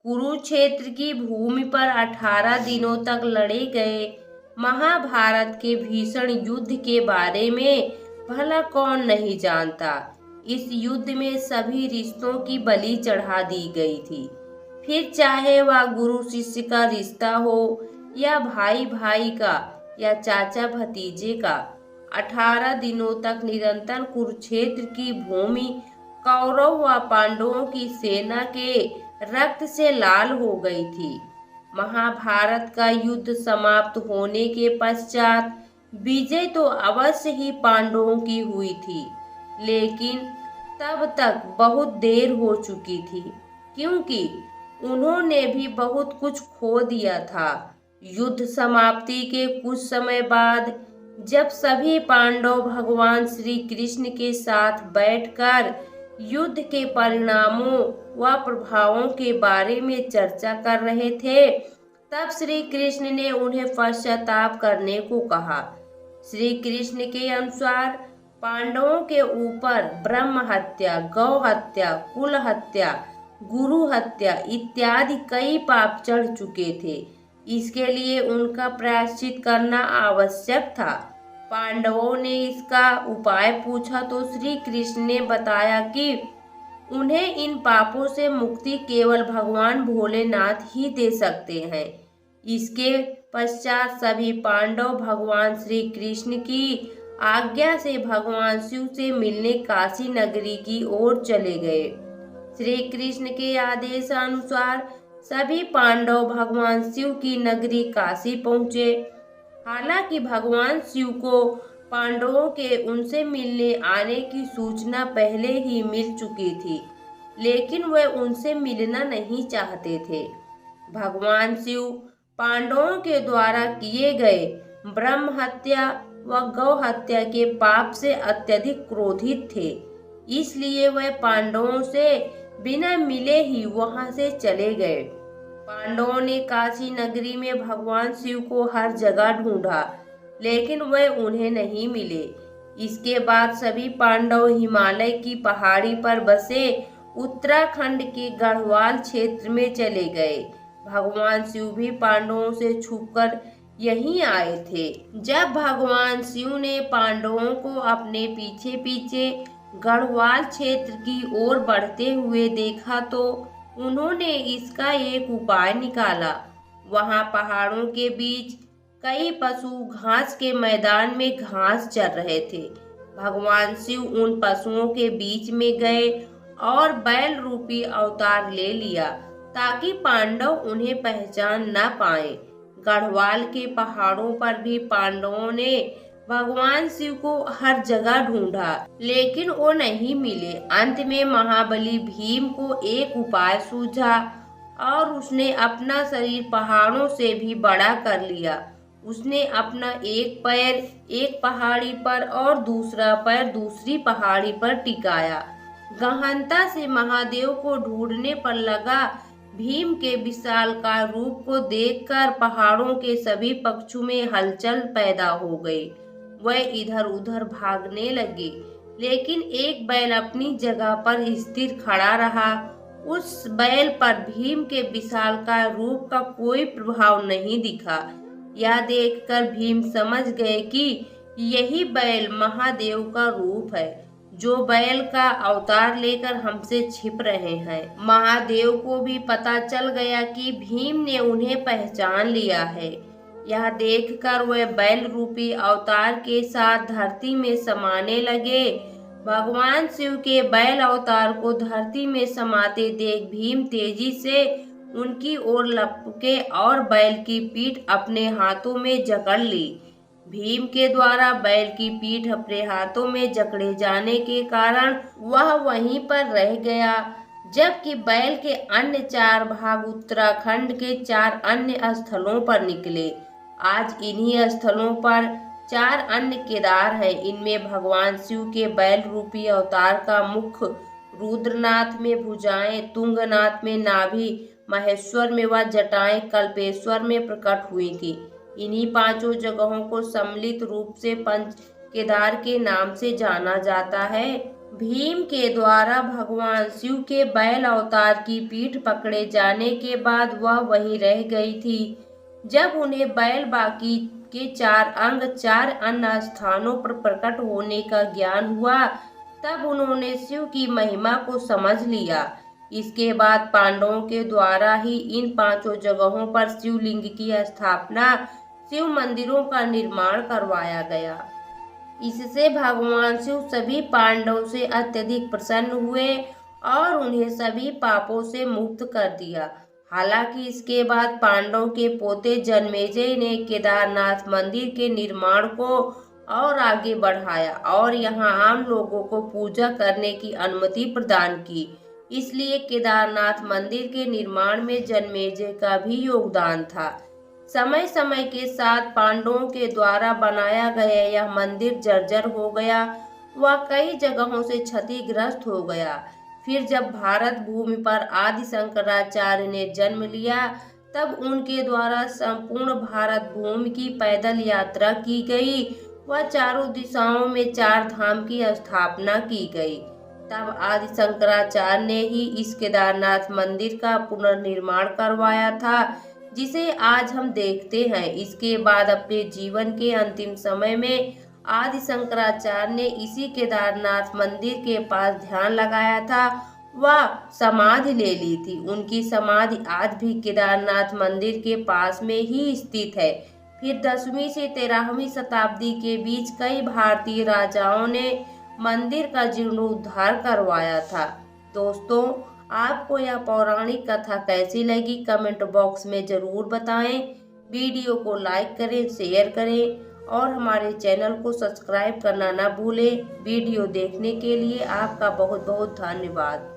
कुरुक्षेत्र की भूमि पर 18 दिनों तक लड़े गए महाभारत के भीषण युद्ध के बारे में भला कौन नहीं जानता। इस युद्ध में सभी रिश्तों की बलि चढ़ा दी गई थी। फिर चाहे वह गुरु शिष्य का रिश्ता हो या भाई भाई का या चाचा भतीजे का। 18 दिनों तक निरंतर कुरुक्षेत्र की भूमि कौरव व पांडवों की सेना के रक्त से लाल हो गई थी। महाभारत का युद्ध समाप्त होने के पश्चात विजय तो अवश्य ही पांडवों की हुई थी, लेकिन तब तक बहुत देर हो चुकी थी, क्योंकि उन्होंने भी बहुत कुछ खो दिया था। युद्ध समाप्ति के कुछ समय बाद जब सभी पांडव भगवान श्री कृष्ण के साथ बैठकर युद्ध के परिणामों व प्रभावों के बारे में चर्चा कर रहे थे, तब श्री कृष्ण ने उन्हें पश्चाताप करने को कहा। श्री कृष्ण के अनुसार पांडवों के ऊपर ब्रह्म हत्या, गौ हत्या, कुल हत्या, गुरु हत्या इत्यादि कई पाप चढ़ चुके थे। इसके लिए उनका प्रायश्चित करना आवश्यक था। पांडवों ने इसका उपाय पूछा तो श्री कृष्ण ने बताया कि उन्हें इन पापों से मुक्ति केवल भगवान भोलेनाथ ही दे सकते हैं। इसके पश्चात सभी पांडव भगवान श्री कृष्ण की आज्ञा से भगवान शिव से मिलने काशी नगरी की ओर चले गए। श्री कृष्ण के आदेश अनुसार सभी पांडव भगवान शिव की नगरी काशी पहुँचे। हालांकि भगवान शिव को पांडवों के उनसे मिलने आने की सूचना पहले ही मिल चुकी थी, लेकिन वे उनसे मिलना नहीं चाहते थे। भगवान शिव पांडवों के द्वारा किए गए ब्रह्म हत्या व गौ हत्या के पाप से अत्यधिक क्रोधित थे, इसलिए वे पांडवों से बिना मिले ही वहां से चले गए। पांडवों ने काशी नगरी में भगवान शिव को हर जगह ढूंढा, लेकिन वे उन्हें नहीं मिले। इसके बाद सभी पांडव हिमालय की पहाड़ी पर बसे उत्तराखंड के गढ़वाल क्षेत्र में चले गए। भगवान शिव भी पांडवों से छुपकर यहीं आए थे। जब भगवान शिव ने पांडवों को अपने पीछे पीछे गढ़वाल क्षेत्र की ओर बढ़ते हुए देखा तो उन्होंने इसका एक उपाय निकाला। वहां पहाड़ों के बीच कई पशु घास के मैदान में घास चर रहे थे। भगवान शिव उन पशुओं के बीच में गए और बैल रूपी अवतार ले लिया, ताकि पांडव उन्हें पहचान न पाए। गढ़वाल के पहाड़ों पर भी पांडवों ने भगवान शिव को हर जगह ढूंढा, लेकिन वो नहीं मिले। अंत में महाबली भीम को एक उपाय सूझा और उसने अपना शरीर पहाड़ों से भी बड़ा कर लिया। उसने अपना एक पैर एक पहाड़ी पर और दूसरा पैर दूसरी पहाड़ी पर टिकाया। गहनता से महादेव को ढूंढने पर लगा। भीम के विशालकाय रूप को देखकर पहाड़ों के सभी पक्षों में हलचल पैदा हो गई। वह इधर उधर भागने लगे, लेकिन एक बैल अपनी जगह पर स्थिर खड़ा रहा। उस बैल पर भीम के विशालकाय रूप का कोई प्रभाव नहीं दिखा। यह देखकर भीम समझ गए कि यही बैल महादेव का रूप है, जो बैल का अवतार लेकर हमसे छिप रहे हैं। महादेव को भी पता चल गया कि भीम ने उन्हें पहचान लिया है। यह देखकर वे बैल रूपी अवतार के साथ धरती में समाने लगे। भगवान शिव के बैल अवतार को धरती में समाते देख भीम तेजी से उनकी ओर लपके और बैल की पीठ अपने हाथों में जकड़ ली। भीम के द्वारा बैल की पीठ अपने हाथों में जकड़े जाने के कारण वह वहीं पर रह गया, जबकि बैल के अन्य 4 भाग उत्तराखंड के 4 अन्य स्थलों पर निकले। आज इन्हीं स्थलों पर 4 अन्य केदार हैं। इनमें भगवान शिव के बैल रूपी अवतार का मुख, रुद्रनाथ में भुजाएं, तुंगनाथ में नाभि, महेश्वर में व जटाएं कल्पेश्वर में प्रकट हुई थी। इन्हीं 5 जगहों को सम्मिलित रूप से पंच केदार के नाम से जाना जाता है। भीम के द्वारा भगवान शिव के बैल अवतार की पीठ पकड़े जाने के बाद वह वहीं रह गई थी। जब उन्हें बैल बाकी के 4 अंग 4 अन्य स्थानों पर प्रकट होने का ज्ञान हुआ, तब उन्होंने शिव की महिमा को समझ लिया। इसके बाद पांडवों के द्वारा ही इन 5 जगहों पर शिवलिंग की स्थापना, शिव मंदिरों का निर्माण करवाया गया। इससे भगवान शिव सभी पांडवों से अत्यधिक प्रसन्न हुए और उन्हें सभी पापों से मुक्त कर दिया। हालांकि इसके बाद पांडवों के पोते जन्मेजय ने केदारनाथ मंदिर के निर्माण को और आगे बढ़ाया और यहाँ आम लोगों को पूजा करने की अनुमति प्रदान की। इसलिए केदारनाथ मंदिर के निर्माण में जन्मेजय का भी योगदान था। समय समय के साथ पांडवों के द्वारा बनाया गया यह मंदिर जर्जर हो गया, वह कई जगहों से क्षतिग्रस्त हो गया। फिर जब भारत भूमि पर आदि शंकराचार्य ने जन्म लिया, तब उनके द्वारा संपूर्ण भारत भूमि की पैदल यात्रा की गई व चारों दिशाओं में 4 धाम की स्थापना की गई। तब आदि शंकराचार्य ने ही इस केदारनाथ मंदिर का पुनर्निर्माण करवाया था, जिसे आज हम देखते हैं। इसके बाद अपने जीवन के अंतिम समय में आदि शंकराचार्य ने इसी केदारनाथ मंदिर के पास ध्यान लगाया था व समाधि ले ली थी। उनकी समाधि आज भी केदारनाथ मंदिर के पास में ही स्थित है। फिर 10वीं से 13वीं शताब्दी के बीच कई भारतीय राजाओं ने मंदिर का जीर्णोद्धार करवाया था। दोस्तों, आपको यह पौराणिक कथा कैसी लगी कमेंट बॉक्स में ज़रूर बताएं। वीडियो को लाइक करें, शेयर करें और हमारे चैनल को सब्सक्राइब करना ना भूलें। वीडियो देखने के लिए आपका बहुत बहुत धन्यवाद।